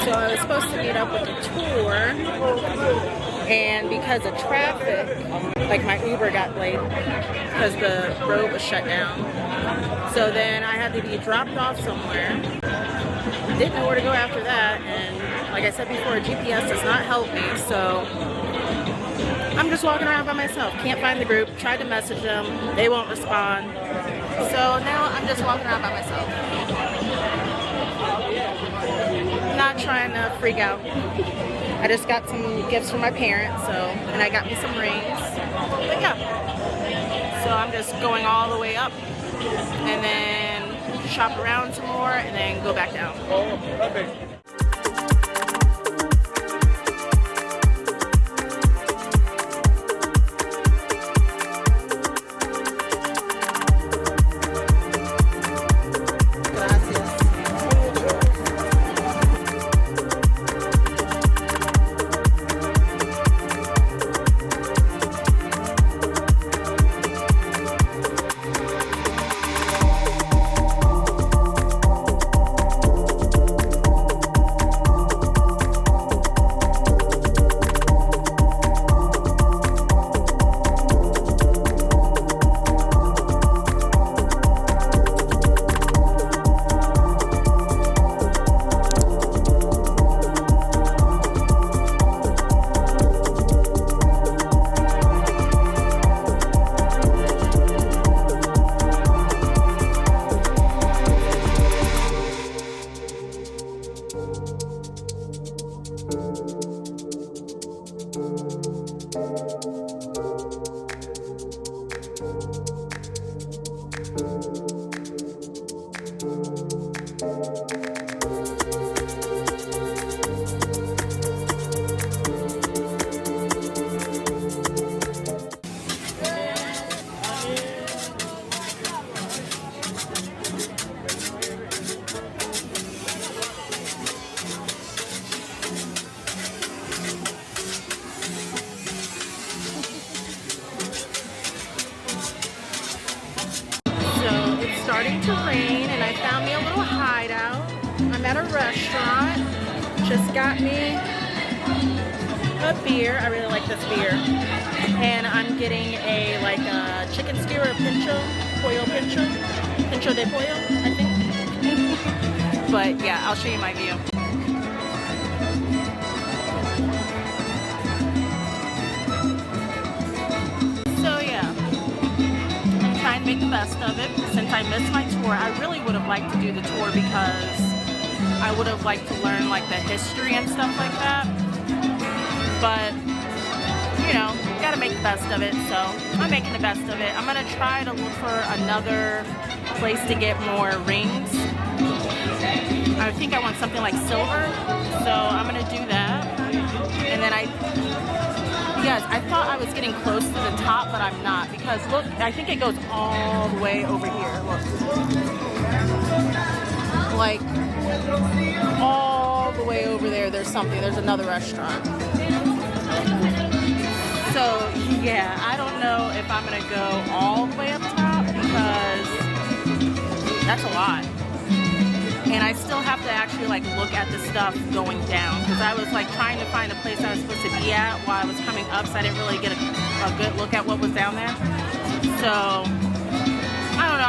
So I was supposed to meet up with a tour, and because of traffic, like my Uber got late because the road was shut down. So then I had to be dropped off somewhere. Didn't know where to go after that, and like I said before, GPS does not help me, so I'm just walking around by myself. Can't find the group. Tried to message them. They won't respond. So now I'm just walking around by myself. Not trying to freak out. I just got some gifts from my parents, and I got me some rings. But yeah. So I'm just going all the way up and then shop around some more and then go back down. Starting to rain, and I found me a little hideout. I'm at a restaurant. Just got me a beer. I really like this beer. And I'm getting a chicken skewer, pincho de pollo, I think. But yeah, I'll show you my view. Make the best of it. Since I missed my tour, I really would have liked to do the tour because I would have liked to learn like the history and stuff like that. But you know, gotta make the best of it, so I'm making the best of it. I'm gonna try to look for another place to get more rings. I think I want something like silver, so I'm gonna do that. And then yes, I thought I was getting close to the top, but I'm not, because look, I think it goes all the way over here. Look. Like, all the way over there, there's another restaurant. So, yeah, I don't know if I'm going to go all the way up top, because that's a lot. And I still have to actually look at the stuff going down, because I was trying to find a place I was supposed to be at while I was coming up, so I didn't really get a good look at what was down there. So I don't know,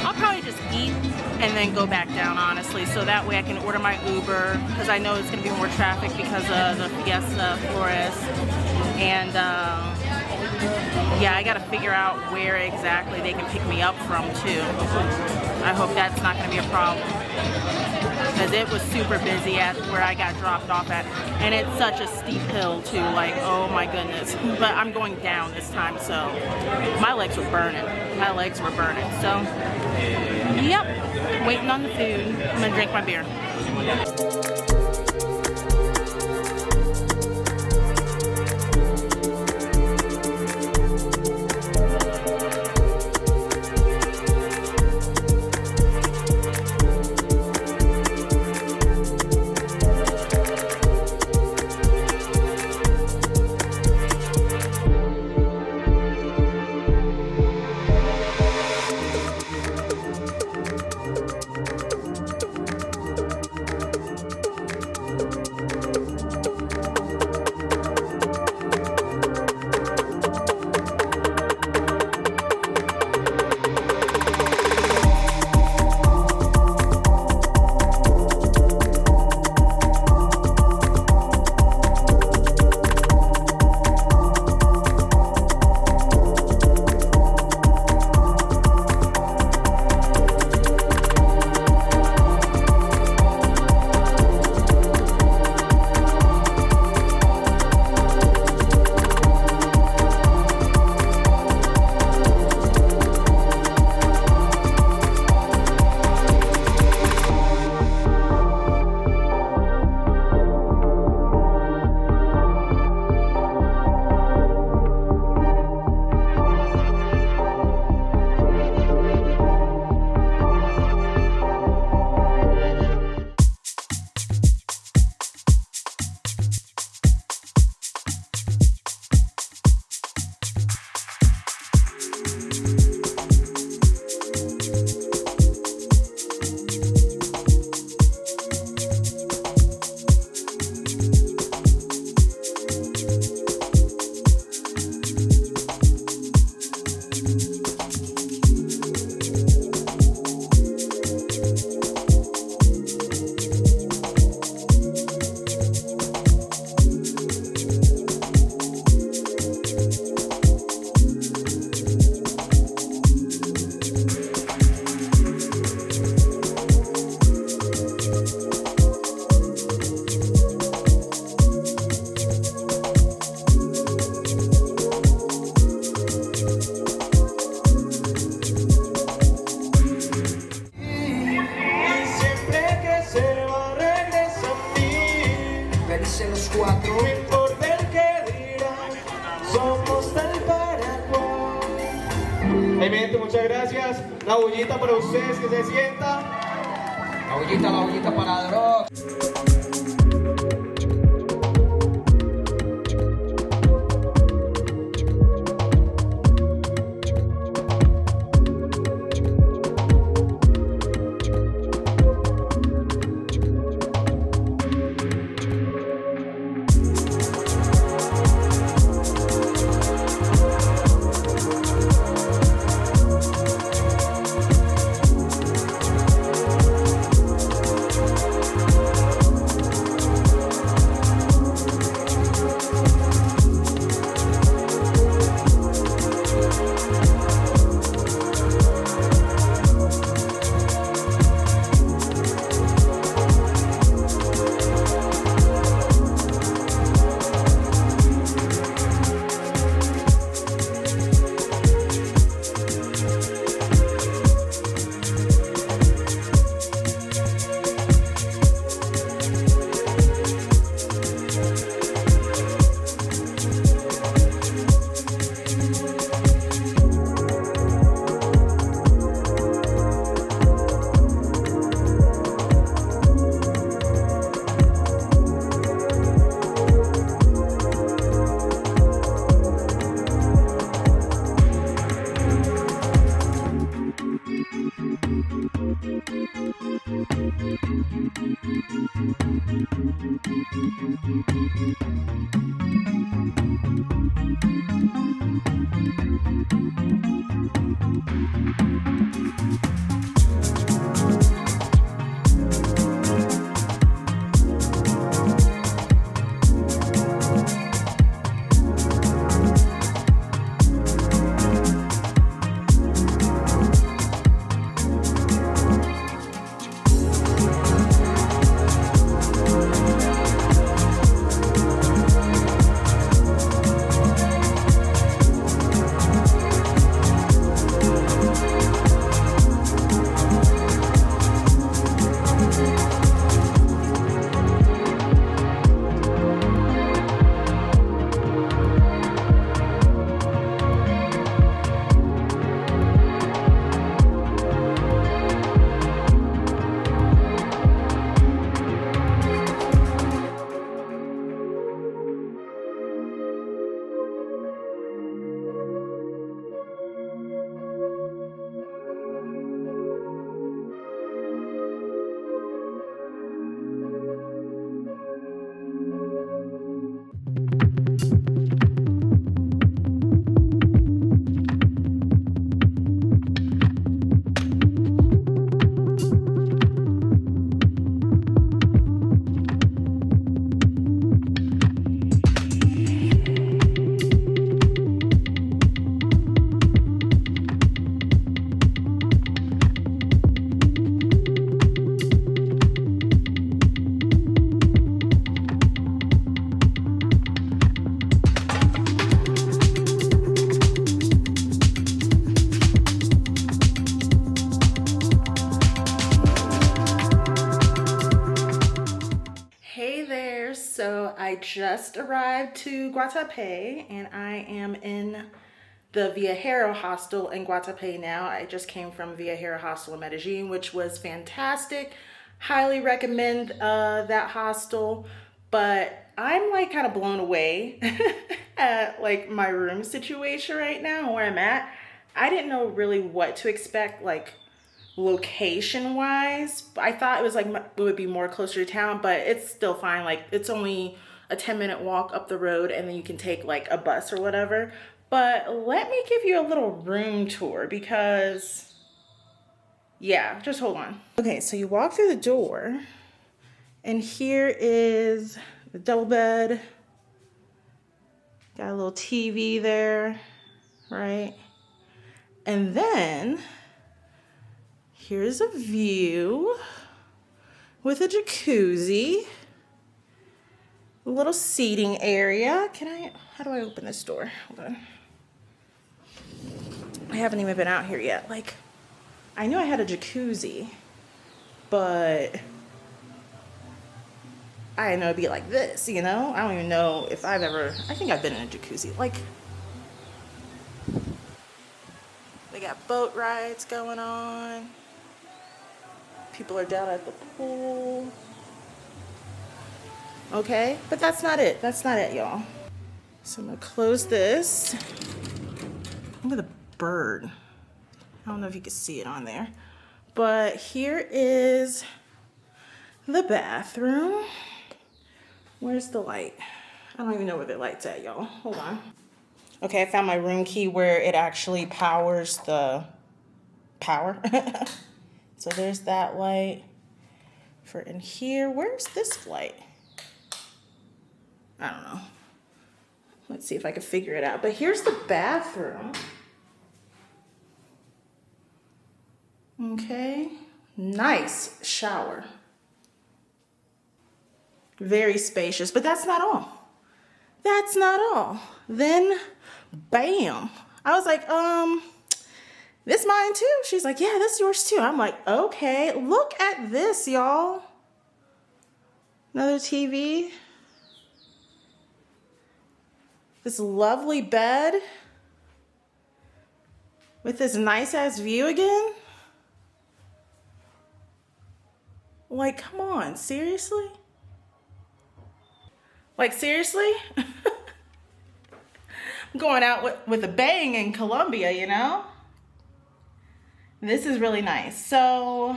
I'll probably just eat and then go back down, honestly, so that way I can order my Uber, because I know it's going to be more traffic because of the Fiesta Flores. And yeah, I got to figure out where exactly they can pick me up from too. I hope that's not going to be a problem, because it was super busy at where I got dropped off at, and it's such a steep hill too, oh my goodness. But I'm going down this time, so my legs were burning. So yep, waiting on the food. I'm gonna drink my beer. Clemente, muchas gracias. La bullita para ustedes, que se sienta. La bullita para Drox. So I just arrived to Guatapé and I am in the Viajero Hostel in Guatapé now. I just came from Viajero Hostel in Medellín, which was fantastic. Highly recommend that hostel, but I'm like kind of blown away at like my room situation right now, where I'm at. I didn't know really what to expect, like location wise. I thought it was like it would be more closer to town, but it's still fine. Like it's only a 10-minute walk up the road and then you can take like a bus or whatever. But let me give you a little room tour because yeah, just hold on. Okay, so you walk through the door and here is the double bed. Got a little TV there, right? And then here's a view with a jacuzzi, a little seating area. How do I open this door? Hold on. I haven't even been out here yet. Like, I knew I had a jacuzzi, but I didn't know it'd be like this, you know? I don't even know if I think I've been in a jacuzzi. Like, they got boat rides going on. People are down at the pool. Okay, but that's not it. That's not it, y'all. So I'm gonna close this. Look at the bird. I don't know if you can see it on there. But here is the bathroom. Where's the light? I don't even know where the light's at, y'all. Hold on. Okay, I found my room key where it actually powers the power. So there's that light for in here. Where's this light? I don't know. Let's see if I can figure it out. But here's the bathroom. Okay, nice shower. Very spacious, but that's not all. That's not all. Then, bam. I was like, this mine too? She's like, yeah, this is yours too. I'm like, okay, look at this, y'all. Another TV. This lovely bed with this nice ass view again. Like, come on, seriously? Like, seriously? I'm going out with a bang in Colombia, you know? This is really nice. So,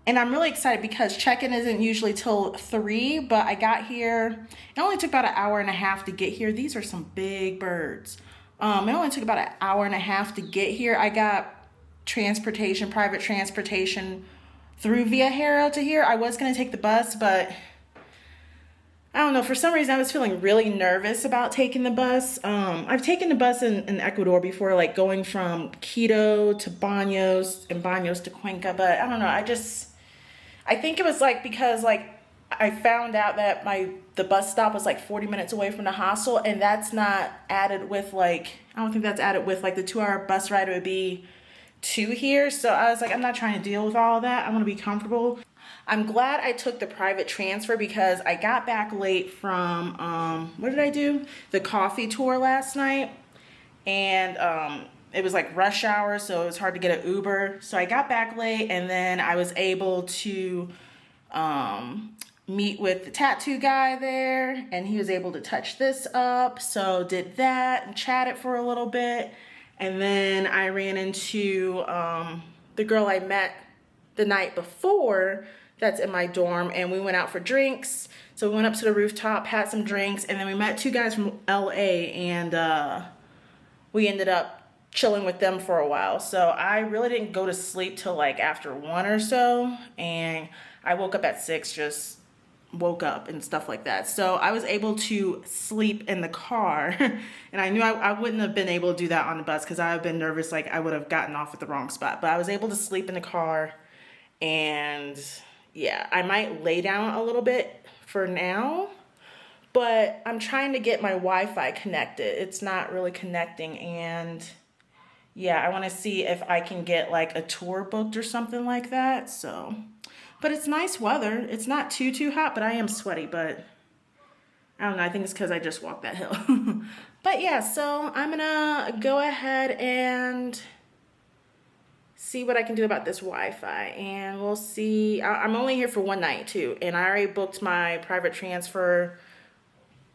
and I'm really excited because check-in isn't usually till 3, but I got here. It only took about an hour and a half to get here. These are some big birds. It only took about an hour and a half to get here. I got transportation, private transportation through Viajero to here. I was gonna take the bus, but I don't know, for some reason I was feeling really nervous about taking the bus. I've taken the bus in Ecuador before, like going from Quito to Baños and Baños to Cuenca, but I don't know, I think it was like because like I found out that the bus stop was like 40 minutes away from the hostel, and that's not added with like, I don't think that's added with like the 2-hour bus ride it would be to here. So I was like, I'm not trying to deal with all of that. I want to be comfortable. I'm glad I took the private transfer because I got back late from, what did I do? The coffee tour last night. And it was like rush hour, so it was hard to get an Uber. So I got back late, and then I was able to meet with the tattoo guy there, and he was able to touch this up. So did that and chatted for a little bit. And then I ran into the girl I met the night before that's in my dorm, and we went out for drinks. So we went up to the rooftop, had some drinks, and then we met 2 guys from LA, and we ended up chilling with them for a while. So I really didn't go to sleep till like after 1 or so, and I woke up at 6, just woke up and stuff like that. So I was able to sleep in the car, and I knew I wouldn't have been able to do that on the bus because I would have been nervous, like I would have gotten off at the wrong spot. But I was able to sleep in the car, and yeah, I might lay down a little bit for now, but I'm trying to get my Wi-Fi connected. It's not really connecting, and yeah, I want to see if I can get like a tour booked or something like that. So, but it's nice weather. It's not too hot, but I am sweaty, but I don't know. I think it's because I just walked that hill. But yeah, so I'm gonna go ahead and see what I can do about this Wi-Fi, and we'll see. I'm only here for 1 night too, and I already booked my private transfer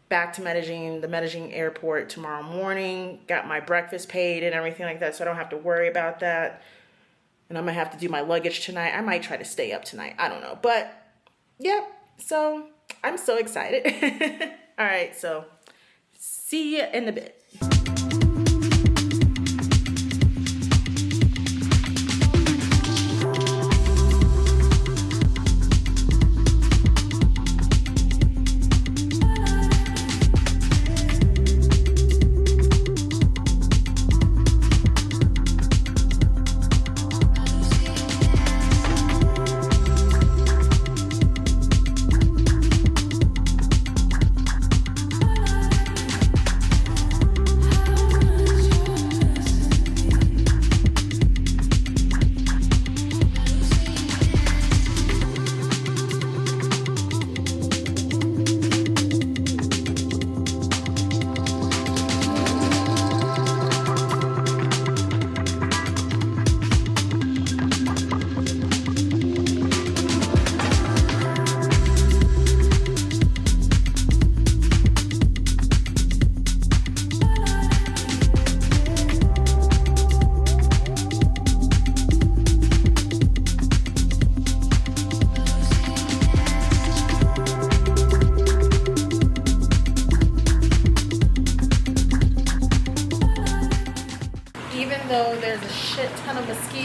back to Medellín, the Medellín airport tomorrow morning. Got my breakfast paid and everything like that, so I don't have to worry about that. And I'm gonna have to do my luggage tonight. I might try to stay up tonight. I don't know, but yep. So I'm so excited. All right, so see you in a bit.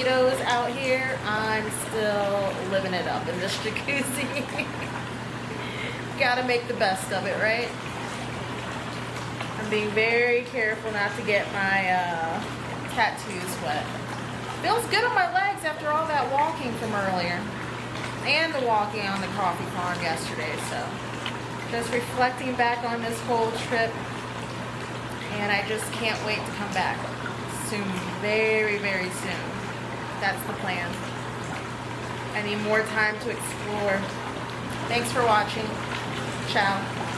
mosquitoes out here, I'm still living it up in this jacuzzi. Gotta make the best of it, right? I'm being very careful not to get my tattoos wet. Feels good on my legs after all that walking from earlier. And the walking on the coffee farm yesterday, so. Just reflecting back on this whole trip. And I just can't wait to come back soon. Very, very soon. That's the plan. I need more time to explore. Thanks for watching. Ciao.